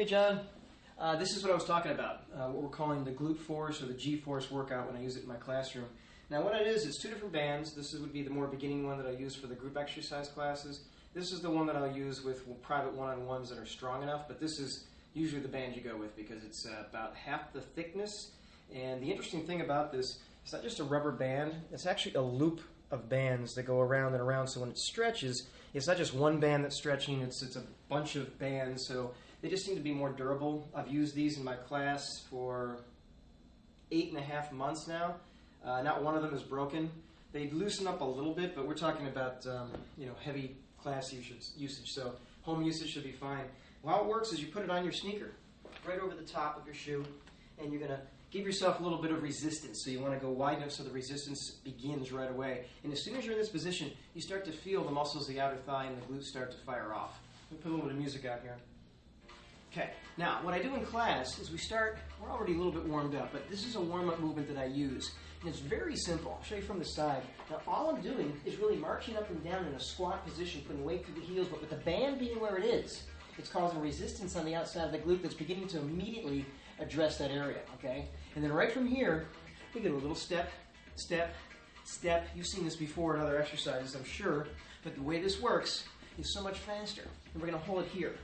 Hey John, this is what I was talking about, what we're calling the glute force or the G-force workout when I use it in my classroom. Now what it is, it's two different bands. This would be the more beginning one that I use for the group exercise classes. This is the one that I'll use with private one-on-ones that are strong enough, but this is usually the band you go with because it's about half the thickness. And the interesting thing about this, it's not just a rubber band, it's actually a loop of bands that go around and around, so when it stretches, it's not just one band that's stretching, it's a bunch of bands, so they just seem to be more durable. I've used these in my class for 8.5 months now. Not one of them is broken. They loosen up a little bit, but we're talking about heavy class usage, so home usage should be fine. How it works is you put it on your sneaker, right over the top of your shoe, and you're going to give yourself a little bit of resistance. So you want to go wide enough so the resistance begins right away. And as soon as you're in this position, you start to feel the muscles of the outer thigh and the glutes start to fire off. Let me put a little bit of music out here. Okay, now what I do in class is we're already a little bit warmed up, but this is a warm-up movement that I use. And it's very simple. I'll show you from the side. Now all I'm doing is really marching up and down in a squat position, putting weight through the heels, but with the band being where it is, it's causing resistance on the outside of the glute that's beginning to immediately address that area, okay? And then right from here, we get a little step, step, step. You've seen this before in other exercises, I'm sure, but the way this works is so much faster. And we're gonna hold it here.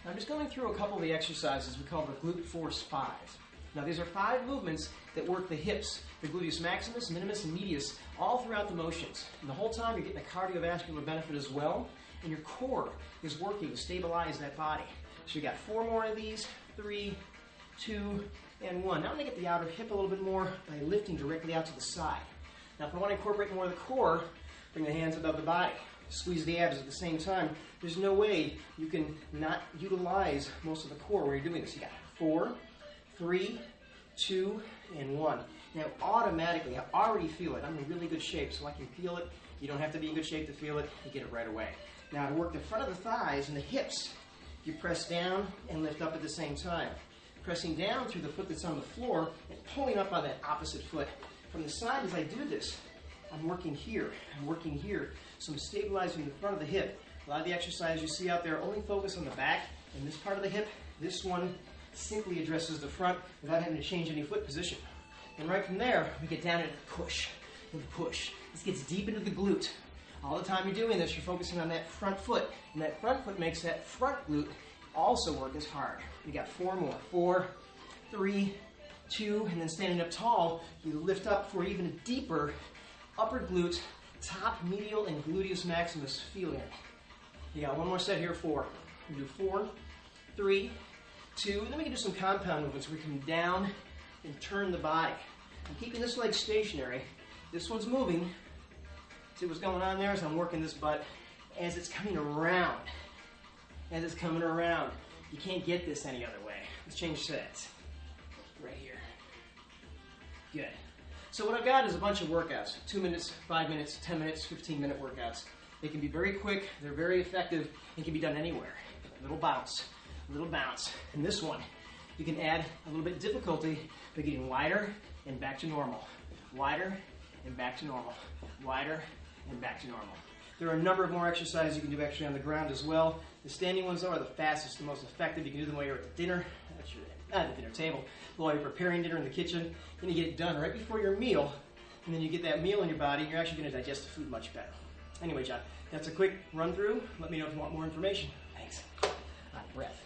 Now, I'm just going through a couple of the exercises we call the Glute Force 5. Now these are 5 movements that work the hips, the gluteus maximus, minimus, and medius, all throughout the motions. And the whole time you're getting a cardiovascular benefit as well, and your core is working to stabilize that body. So you got 4 more of these, 3, 2, and 1. Now I'm going to get the outer hip a little bit more by lifting directly out to the side. Now if I want to incorporate more of the core, bring the hands above the body. Squeeze the abs at the same time. There's no way you can not utilize most of the core where you're doing this. You got 4, 3, 2, and 1. Now automatically, I already feel it. I'm in really good shape, so I can feel it. You don't have to be in good shape to feel it. You get it right away. Now to work the front of the thighs and the hips, you press down and lift up at the same time. Pressing down through the foot that's on the floor and pulling up on that opposite foot. From the side as I do this, I'm working here, so I'm stabilizing the front of the hip. A lot of the exercises you see out there only focus on the back and this part of the hip. This one simply addresses the front without having to change any foot position. And right from there, we get down into the push, and the push. This gets deep into the glute. All the time you're doing this, you're focusing on that front foot, and that front foot makes that front glute also work as hard. We got 4 more. 4, 3, 2, and then standing up tall, you lift up for even a deeper upper glute, top, medial, and gluteus maximus feeling. You got 1 more set here, 4. We do 4, 3, 2, and then we can do some compound movements where we come down and turn the body. I'm keeping this leg stationary. This one's moving. See what's going on there as I'm working this butt as it's coming around. As it's coming around. You can't get this any other way. Let's change sets. Right here. Good. So what I've got is a bunch of workouts. 2 minutes, 5 minutes, 10 minutes, 15-minute workouts. They can be very quick, they're very effective, and can be done anywhere. Little bounce, little bounce. And this one, you can add a little bit of difficulty by getting wider and back to normal. Wider and back to normal. Wider and back to normal. There are a number of more exercises you can do actually on the ground as well. The standing ones are the fastest, the most effective. You can do them while you're at the dinner, at the dinner table, while you're preparing dinner in the kitchen. Then you get it done right before your meal, and then you get that meal in your body, and you're actually going to digest the food much better. Anyway, John, that's a quick run through. Let me know if you want more information. Thanks. Out of breath.